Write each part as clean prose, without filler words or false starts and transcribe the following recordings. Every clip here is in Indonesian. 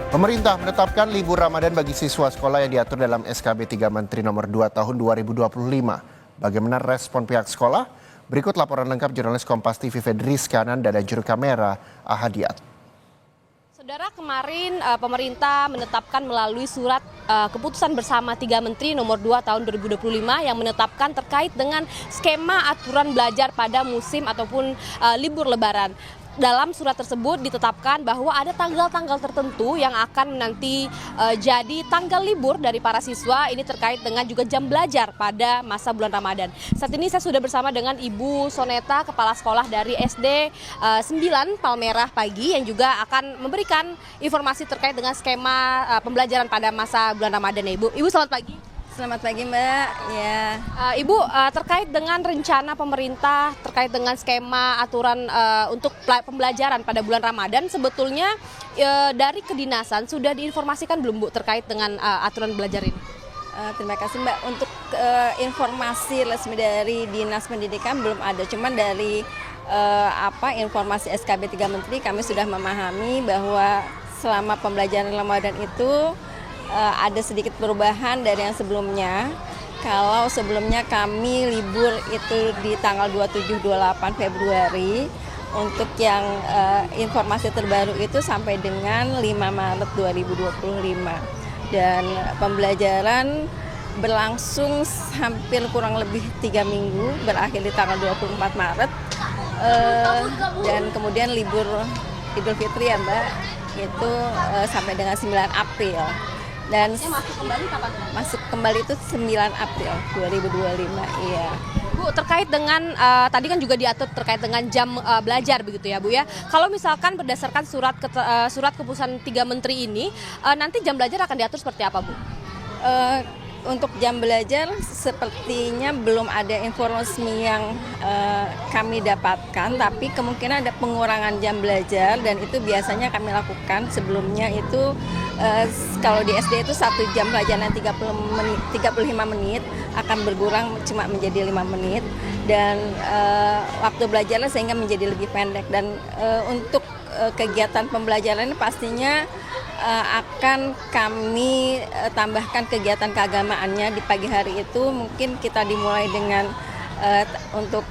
Pemerintah menetapkan libur Ramadan bagi siswa sekolah yang diatur dalam SKB 3 Menteri Nomor 2 Tahun 2025. Bagaimana respon pihak sekolah? Berikut laporan lengkap jurnalis Kompas TV Fedris Kanan dan juru kamera Ahadiat. Saudara, kemarin pemerintah menetapkan melalui surat keputusan bersama 3 Menteri Nomor 2 Tahun 2025 yang menetapkan terkait dengan skema aturan belajar pada musim ataupun libur Lebaran. Dalam surat tersebut ditetapkan bahwa ada tanggal-tanggal tertentu yang akan nanti jadi tanggal libur dari para siswa. Ini terkait dengan juga jam belajar pada masa bulan Ramadan. Saat ini saya sudah bersama dengan Ibu Soneta, Kepala Sekolah dari SD 9 Palmerah Pagi, yang juga akan memberikan informasi terkait dengan skema pembelajaran pada masa bulan Ramadan ya Ibu. Ibu, selamat pagi. Selamat pagi Mbak. Ya. Ibu, terkait dengan rencana pemerintah terkait dengan skema aturan untuk pembelajaran pada bulan Ramadan, sebetulnya dari kedinasan sudah diinformasikan belum Bu terkait dengan aturan belajar ini? Terima kasih Mbak. Untuk informasi resmi dari Dinas Pendidikan belum ada, cuman dari informasi SKB 3 Menteri kami sudah memahami bahwa selama pembelajaran Ramadan itu ada sedikit perubahan dari yang sebelumnya. Kalau sebelumnya kami libur itu di tanggal 27-28 Februari, untuk yang informasi terbaru itu sampai dengan 5 Maret 2025. Dan pembelajaran berlangsung hampir kurang lebih 3 minggu, berakhir di tanggal 24 Maret. Dan kemudian libur Idul Fitri ya Mbak, itu sampai dengan 9 April. Dan masuk kembali kapan? Masuk kembali itu 9 April 2025, iya. Bu, terkait dengan tadi kan juga diatur terkait dengan jam belajar begitu ya Bu ya. Kalau misalkan berdasarkan surat keputusan 3 Menteri ini, nanti jam belajar akan diatur seperti apa Bu? Untuk jam belajar sepertinya belum ada informasi yang kami dapatkan, tapi kemungkinan ada pengurangan jam belajar, dan itu biasanya kami lakukan. Sebelumnya itu kalau di SD itu 1 jam pelajaran 35 menit akan berkurang cuma menjadi 5 menit, dan waktu belajarnya sehingga menjadi lebih pendek. Dan untuk kegiatan pembelajaran pastinya akan kami tambahkan kegiatan keagamaannya di pagi hari itu. Mungkin kita dimulai dengan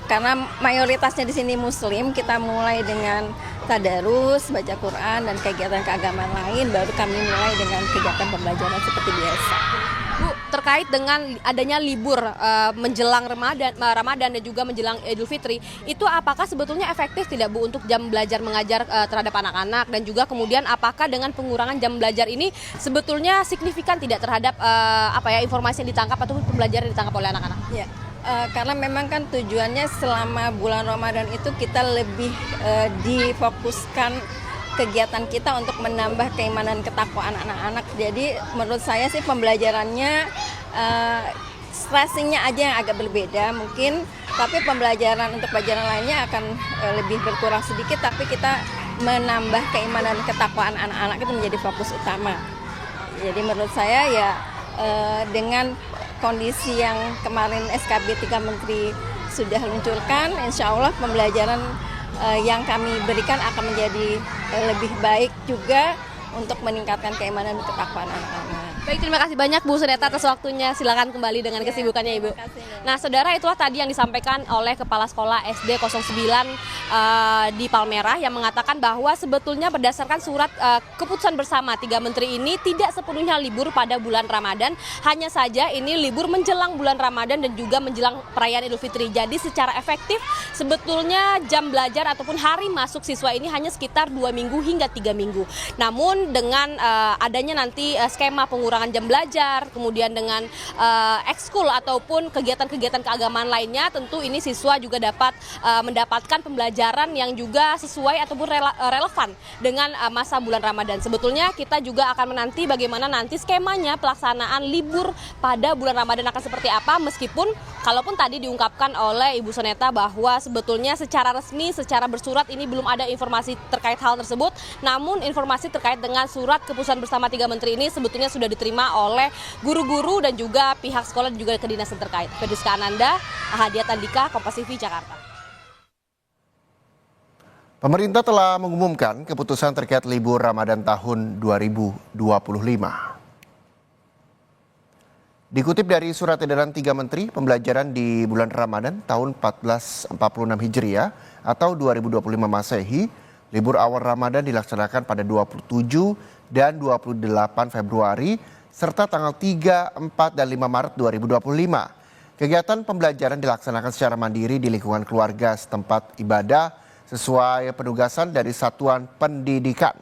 karena mayoritasnya di sini Muslim, kita mulai dengan tadarus, baca Quran, dan kegiatan keagamaan lain. Baru kami mulai dengan kegiatan pembelajaran seperti biasa. Bu, terkait dengan adanya libur menjelang Ramadan dan juga menjelang Idul Fitri, itu apakah sebetulnya efektif tidak Bu untuk jam belajar mengajar terhadap anak-anak, dan juga kemudian apakah dengan pengurangan jam belajar ini sebetulnya signifikan tidak terhadap informasi yang ditangkap ataupun pembelajaran yang ditangkap oleh anak-anak? Ya. Karena memang kan tujuannya selama bulan Ramadan itu kita lebih difokuskan kegiatan kita untuk menambah keimanan ketakwaan anak-anak. Jadi menurut saya sih pembelajarannya stressingnya aja yang agak berbeda mungkin, tapi pembelajaran untuk pelajaran lainnya akan lebih berkurang sedikit, tapi kita menambah keimanan ketakwaan anak-anak itu menjadi fokus utama. Jadi menurut saya ya dengan kondisi yang kemarin SKB 3 Menteri sudah luncurkan, insya Allah pembelajaran yang kami berikan akan menjadi lebih baik juga untuk meningkatkan keimanan dan ketakwaan anak-anak. Baik, terima kasih banyak Bu Soneta atas waktunya. Silakan kembali dengan kesibukannya Ibu. Nah, saudara, itulah tadi yang disampaikan oleh Kepala Sekolah SD 09 di Palmerah yang mengatakan bahwa sebetulnya berdasarkan surat keputusan bersama 3 Menteri ini tidak sepenuhnya libur pada bulan Ramadan. Hanya saja ini libur menjelang bulan Ramadan dan juga menjelang perayaan Idul Fitri. Jadi secara efektif sebetulnya jam belajar ataupun hari masuk siswa ini hanya sekitar 2 minggu hingga 3 minggu. Namun dengan adanya nanti skema pengurangan jam belajar, kemudian dengan ekskul ataupun kegiatan-kegiatan keagamaan lainnya, tentu ini siswa juga dapat mendapatkan pembelajaran yang juga sesuai ataupun relevan dengan masa bulan Ramadan. Sebetulnya kita juga akan menanti bagaimana nanti skemanya pelaksanaan libur pada bulan Ramadan akan seperti apa, meskipun kalaupun tadi diungkapkan oleh Ibu Soneta bahwa sebetulnya secara resmi, secara bersurat ini belum ada informasi terkait hal tersebut, namun informasi terkait dengan surat keputusan bersama 3 Menteri ini sebetulnya sudah diterima oleh guru-guru dan juga pihak sekolah dan juga kedinasan terkait. Fedriska Ananda, Ahadiat Andika, Kompas TV, Jakarta. Pemerintah telah mengumumkan keputusan terkait libur Ramadan tahun 2025. Dikutip dari surat edaran 3 Menteri, pembelajaran di bulan Ramadan tahun 1446 Hijriah atau 2025 Masehi, libur awal Ramadan dilaksanakan pada 27 dan 28 Februari, serta tanggal 3, 4, dan 5 Maret 2025. Kegiatan pembelajaran dilaksanakan secara mandiri di lingkungan keluarga setempat ibadah, sesuai penugasan dari satuan pendidikan.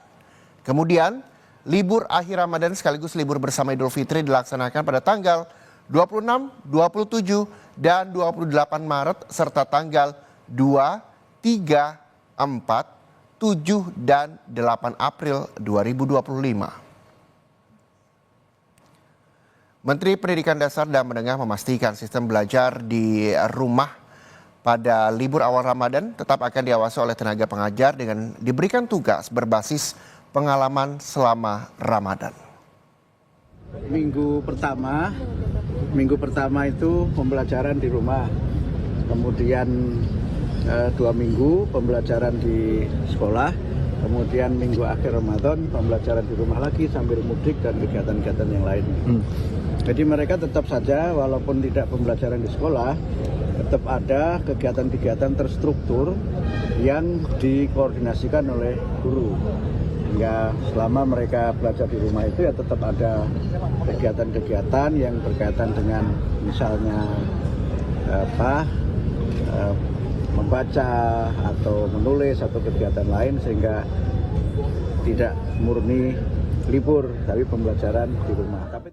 Kemudian, libur akhir Ramadan sekaligus libur bersama Idul Fitri dilaksanakan pada tanggal 26, 27, dan 28 Maret serta tanggal 2, 3, 4, 7, dan 8 April 2025. Menteri Pendidikan Dasar dan Menengah memastikan sistem belajar di rumah pada libur awal Ramadan tetap akan diawasi oleh tenaga pengajar dengan diberikan tugas berbasis pengalaman selama Ramadan. Minggu pertama itu pembelajaran di rumah, kemudian 2 minggu pembelajaran di sekolah, kemudian minggu akhir Ramadan pembelajaran di rumah lagi sambil mudik dan kegiatan-kegiatan yang lain. Jadi mereka tetap saja walaupun tidak pembelajaran di sekolah, tetap ada kegiatan-kegiatan terstruktur yang dikoordinasikan oleh guru. Hingga selama mereka belajar di rumah itu ya tetap ada kegiatan-kegiatan yang berkaitan dengan misalnya membaca atau menulis atau kegiatan lain sehingga tidak murni libur tapi pembelajaran di rumah.